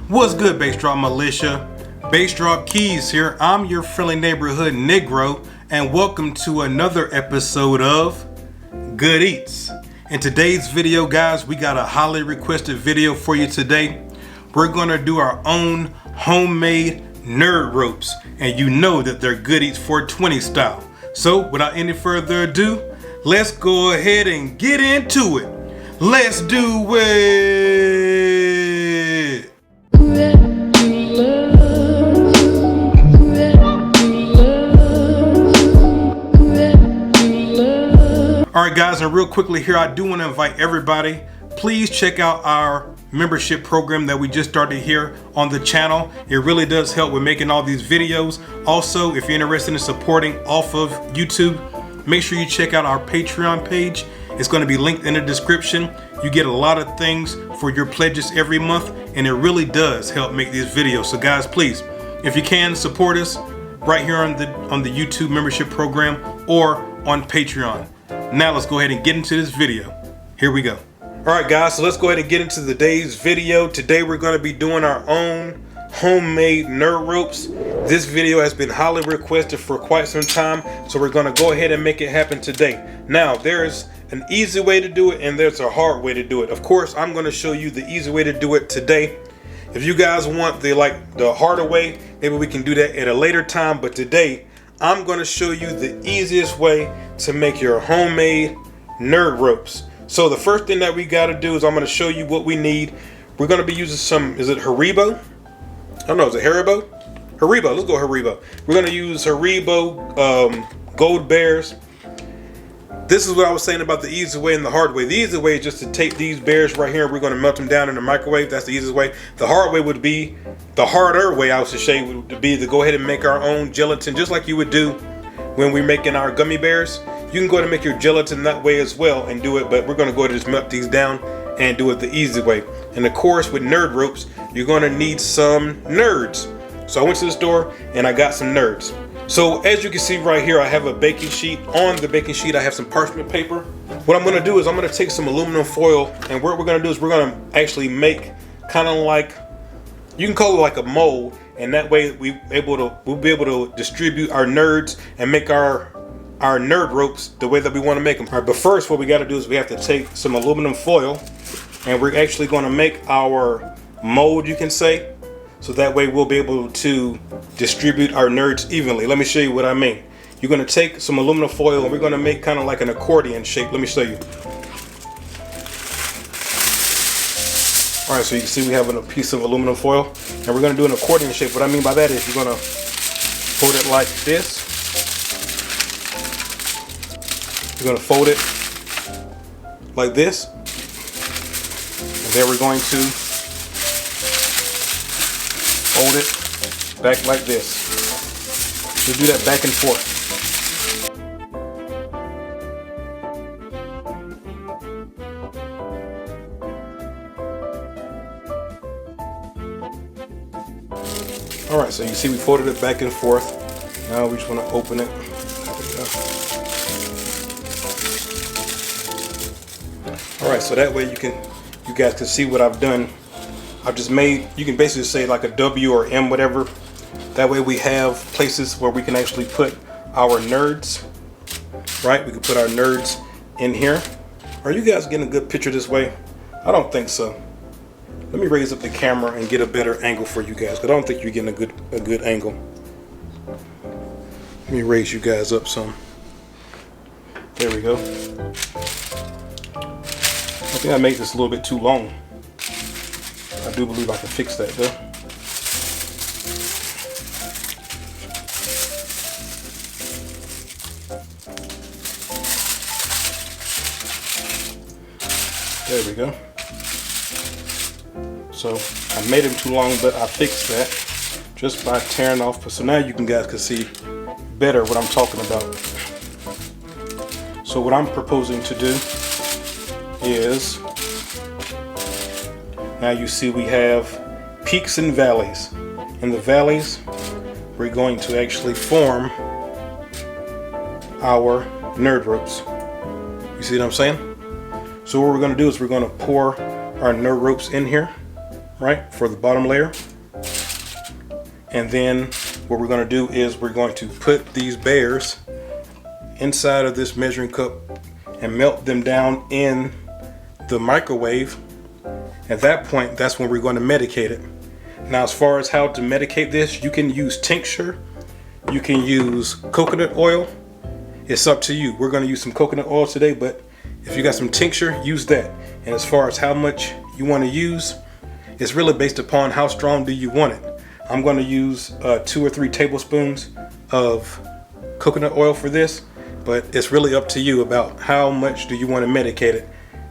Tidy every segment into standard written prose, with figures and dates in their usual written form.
What's good, Bass Drop Militia? Bass Drop Keys here. I'm your friendly neighborhood Negro, and welcome to another episode of Good Eats. In today's video, guys, we got a highly requested video for you today. We're gonna do our own homemade nerd ropes, and you know that they're Good Eats 420 style. So, without any further ado, let's go ahead and get into it. Let's do it. Alright guys, and real quickly here, I do want to invite everybody, please check out our membership program that we just started here on the channel. It really does help with making all these videos. Also, if you're interested in supporting off of YouTube, make sure you check out our Patreon page. It's going to be linked in the description. You get a lot of things for your pledges every month, and it really does help make these videos. So guys, please, if you can, support us right here on the YouTube membership program or on Patreon. Now let's go ahead and get into this video. Here we go. Alright guys, so let's go ahead and get into today's video. Today we're going to be doing our own homemade nerd ropes. This video has been highly requested for quite some time, so we're going to go ahead and make it happen today. Now there's an easy way to do it and there's a hard way to do it. Of course, I'm going to show you the easy way to do it today. If you guys want the harder way, maybe we can do that at a later time, but today I'm going to show you the easiest way to make your homemade nerd ropes. So the first thing that we got to do is I'm going to show you what we need. We're going to be using some, is it Haribo? I don't know, is it Haribo? Haribo, let's go Haribo. We're going to use Haribo Gold Bears. This is what I was saying about the easy way and the hard way. The easy way is just to take these bears right here. We're going to melt them down in the microwave. That's the easiest way. The hard way would be, the harder way I would say would be to go ahead and make our own gelatin, just like you would do when we're making our gummy bears. You can go ahead and make your gelatin that way as well and do it, but we're going to go ahead and just melt these down and do it the easy way. And of course, with nerd ropes, you're going to need some nerds. So I went to the store and I got some nerds. So as you can see right here, I have a baking sheet. On the baking sheet, I have some parchment paper. What I'm going to do is I'm going to take some aluminum foil, and what we're going to do is we're going to actually make kind of like, you can call it like a mold, and that way we'll be able to distribute our nerds and make our nerd ropes the way that we want to make them. All right, but first what we got to do is we have to take some aluminum foil, and we're actually going to make our mold, you can say. So that way we'll be able to distribute our nerds evenly. Let me show you what I mean. You're going to take some aluminum foil and we're going to make kind of like an accordion shape. Let me show you. Alright, so you can see we have a piece of aluminum foil and we're going to do an accordion shape. What I mean by that is you're going to fold it like this. You're going to fold it like this. And then we're going to fold it back like this. Just do that back and forth. Alright, so you see we folded it back and forth. Now we just want to open it. Alright, so that way you guys can see what I've done. I've just made, you can basically say like a W or M, whatever. That way we have places where we can actually put our nerds, right? We can put our nerds in here. Are you guys getting a good picture this way? I don't think so. Let me raise up the camera and get a better angle for you guys, because I don't think you're getting a good angle. Let me raise you guys up some. There we go. I think I made this a little bit too long. I do believe I can fix that though. There we go. So I made them too long, but I fixed that just by tearing off. So now you guys can see better what I'm talking about. So what I'm proposing to do is, now you see we have peaks and valleys. In the valleys, we're going to actually form our nerd ropes. You see what I'm saying? So what we're going to do is we're going to pour our nerd ropes in here. right, for the bottom layer. And then what we're going to do is we're going to put these bears inside of this measuring cup and melt them down in the microwave. At that point, that's when we're going to medicate it. Now, as far as how to medicate this, you can use tincture, you can use coconut oil. It's up to you. We're going to use some coconut oil today, but if you got some tincture, use that. And as far as how much you want to use, it's really based upon how strong do you want it. I'm going to use 2 or 3 tablespoons of coconut oil for this, but it's really up to you about how much do you want to medicate it.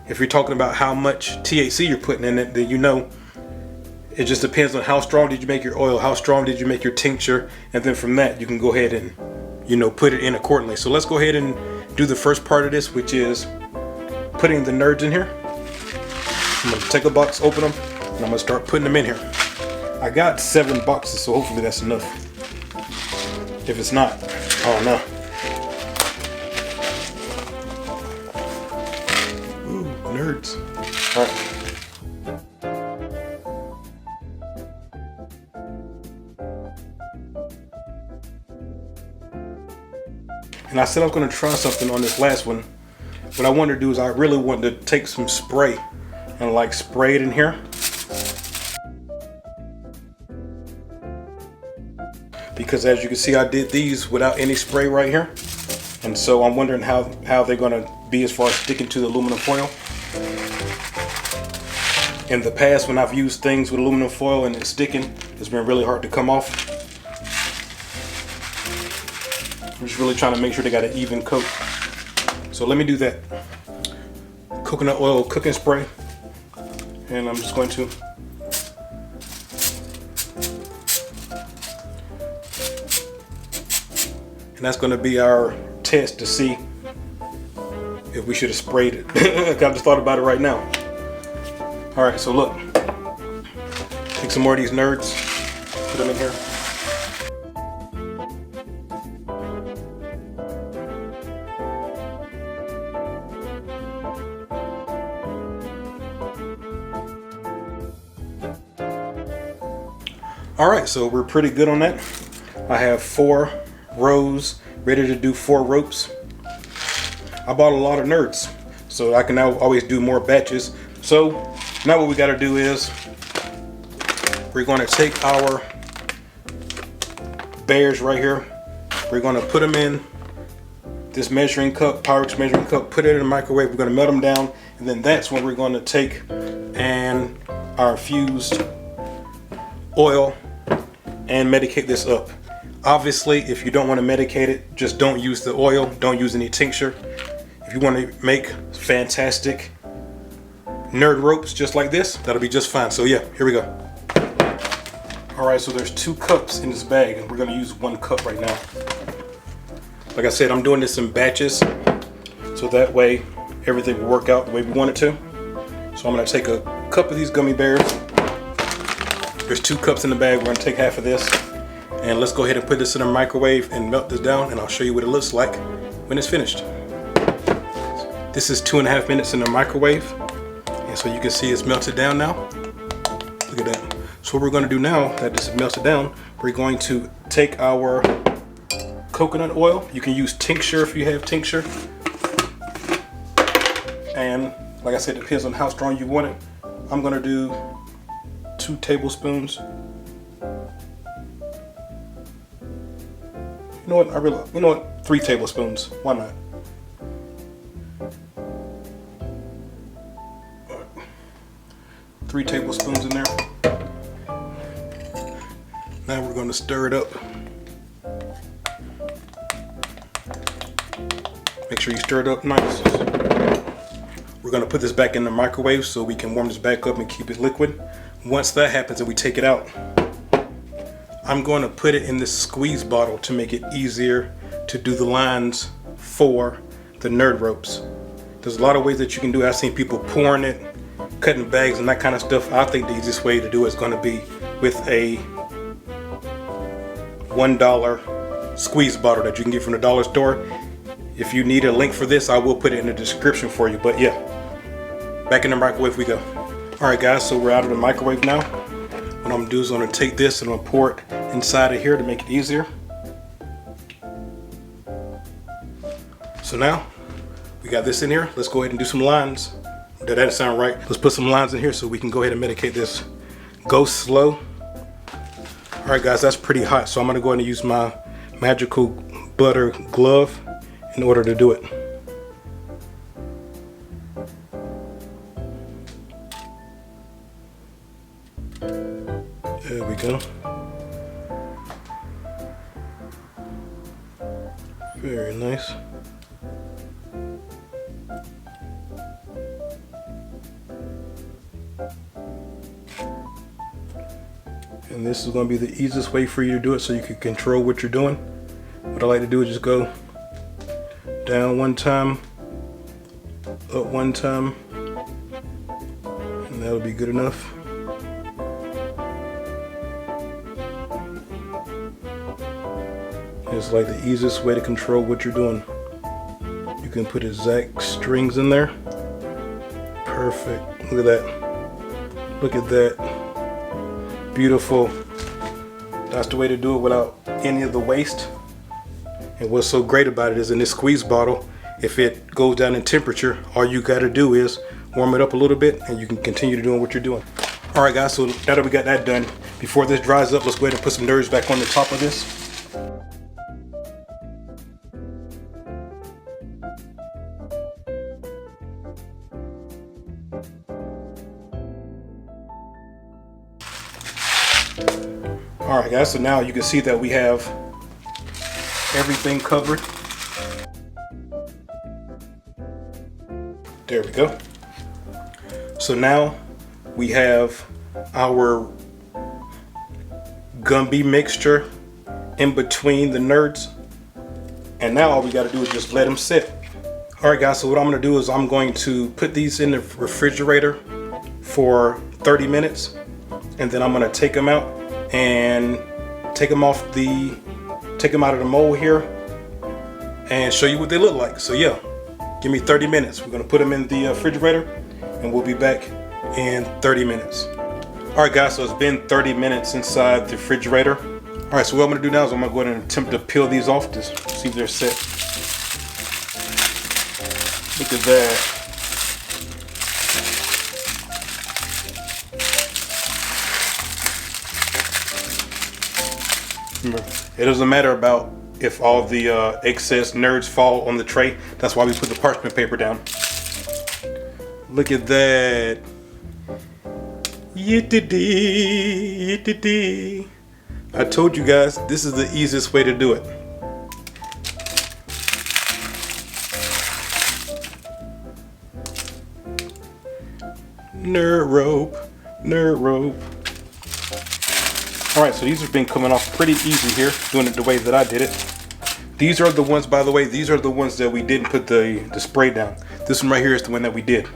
If you're talking about how much THC you're putting in it, then you know it just depends on how strong did you make your oil, how strong did you make your tincture, and then from that you can go ahead and, you know, put it in accordingly. So let's go ahead and do the first part of this, which is putting the nerds in here. I'm going to take a box, open them, and I'm going to start putting them in here. I got 7 boxes, so hopefully that's enough. If it's not, oh no. Ooh, nerds. All right. And I said I was going to try something on this last one. What I wanted to do is I really wanted to take some spray and like spray it in here. Because as you can see, I did these without any spray right here. And so I'm wondering how they're going to be as far as sticking to the aluminum foil. In the past, when I've used things with aluminum foil and it's sticking, it's been really hard to come off. I'm just really trying to make sure they got an even coat. So let me do that. Coconut oil cooking spray. And I'm just going to and that's going to be our test to see if we should have sprayed it. I just thought about it right now. All right, so look, take some more of these nerds, put them in here. All right, so we're pretty good on that. I have 4 rows ready to do 4 ropes. I bought a lot of nerds, so I can now always do more batches. So now what we got to do is we're going to take our bears right here. We're going to put them in this measuring cup, Pyrex measuring cup, put it in the microwave. We're going to melt them down, and then that's when we're going to take and our infused oil and medicate this up. Obviously, if you don't want to medicate it, just don't use the oil, don't use any tincture. If you want to make fantastic nerd ropes just like this, that'll be just fine. So yeah, here we go. All right, so there's 2 cups in this bag, and we're going to use 1 cup right now. Like I said, I'm doing this in batches, so that way everything will work out the way we want it to. So I'm going to take a cup of these gummy bears. There's 2 cups in the bag. We're going to take half of this. And let's go ahead and put this in the microwave and melt this down, and I'll show you what it looks like when it's finished. This is 2.5 minutes in the microwave, and so you can see it's melted down now. Look at that. So what we're going to do now that this is melted down, we're going to take our coconut oil. You can use tincture if you have tincture. And like I said, it depends on how strong you want it. I'm going to do 2 tablespoons. You know what? 3 tablespoons. Why not? Right. 3 tablespoons in there. Now we're going to stir it up. Make sure you stir it up nice. We're going to put this back in the microwave so we can warm this back up and keep it liquid. Once that happens and we take it out, I'm going to put it in this squeeze bottle to make it easier to do the lines for the nerd ropes. There's a lot of ways that you can do it. I've seen people pouring it, cutting bags and that kind of stuff. I think the easiest way to do it is going to be with a $1 squeeze bottle that you can get from the dollar store. If you need a link for this, I will put it in the description for you. But yeah, back in the microwave we go. All right guys, so we're out of the microwave now. What I'm gonna do is I'm gonna take this and I'm gonna pour it inside of here to make it easier. So now we got this in here. Let's go ahead and do some lines. That didn't sound right. Let's put some lines in here so we can go ahead and medicate this. Go slow. All right guys, that's pretty hot. So I'm gonna go ahead and use my magical butter glove in order to do it. There we go. Very nice. And this is going to be the easiest way for you to do it so you can control what you're doing. What I like to do is just go down one time, up one time, and that'll be good enough. It's like the easiest way to control what you're doing. You can put exact strings in there. Perfect. Look at that. Look at that. Beautiful. That's the way to do it without any of the waste. And what's so great about it is in this squeeze bottle, if it goes down in temperature, all you got to do is warm it up a little bit and you can continue doing what you're doing. All right guys, so now that we got that done, before this dries up, let's go ahead and put some nerds back on the top of this. All right guys, so now you can see that we have everything covered. There we go. So now we have our Gumby mixture in between the nerds. And now all we got to do is just let them sit. All right guys, so what I'm going to do is I'm going to put these in the refrigerator for 30 minutes. And then I'm going to take them out and take them out of the mold here and show you what they look like. So yeah, give me 30 minutes. We're gonna put them in the refrigerator and we'll be back in 30 minutes. All right guys, so it's been 30 minutes inside the refrigerator. All right, so what I'm gonna do now is I'm gonna go ahead and attempt to peel these off to see if they're set. Look at that. It doesn't matter about if all the excess nerds fall on the tray. That's why we put the parchment paper down. Look at that. I told you guys, this is the easiest way to do it. Nerd rope, nerd rope. All right, so these have been coming off pretty easy here, doing it the way that I did it. These are the ones, by the way, these are the ones that we didn't put the spray down. This one right here is the one that we did.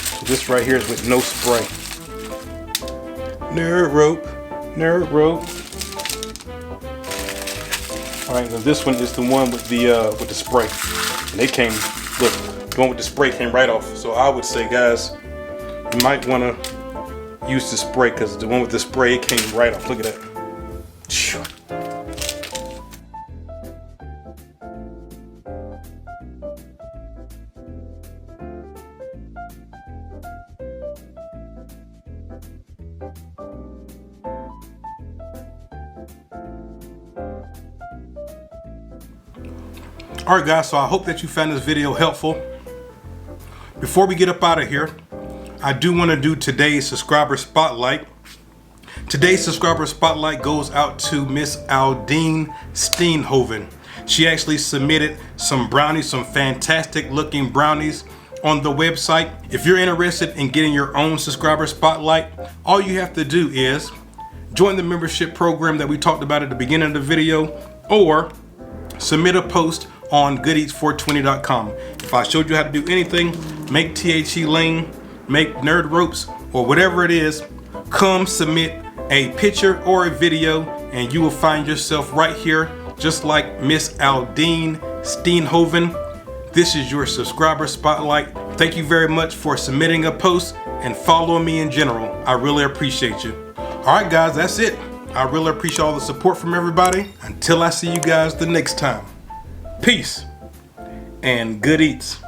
So this right here is with no spray. Nerd rope, nerd rope. All right, now this one is the one with the spray. And they came, look, the one with the spray came right off. So I would say, guys, you might want to use the spray because the one with the spray, it came right off. Look at that. Alright guys, so I hope that you found this video helpful. Before we get up out of here, I do want to do today's subscriber spotlight. Today's subscriber spotlight goes out to Miss Aldine Steenhoven. She actually submitted some brownies, some fantastic looking brownies on the website. If you're interested in getting your own subscriber spotlight, all you have to do is join the membership program that we talked about at the beginning of the video, or submit a post on goodeats420.com. If I showed you how to do anything, make THE Lane, make nerd ropes, or whatever it is, come submit a picture or a video and you will find yourself right here, just like Miss Aldine Steenhoven. This is your subscriber spotlight Thank you very much for submitting a post and following me in general. I really appreciate you. All right, guys, that's it. I really appreciate all the support from everybody. Until I see you guys the next time. Peace and good eats.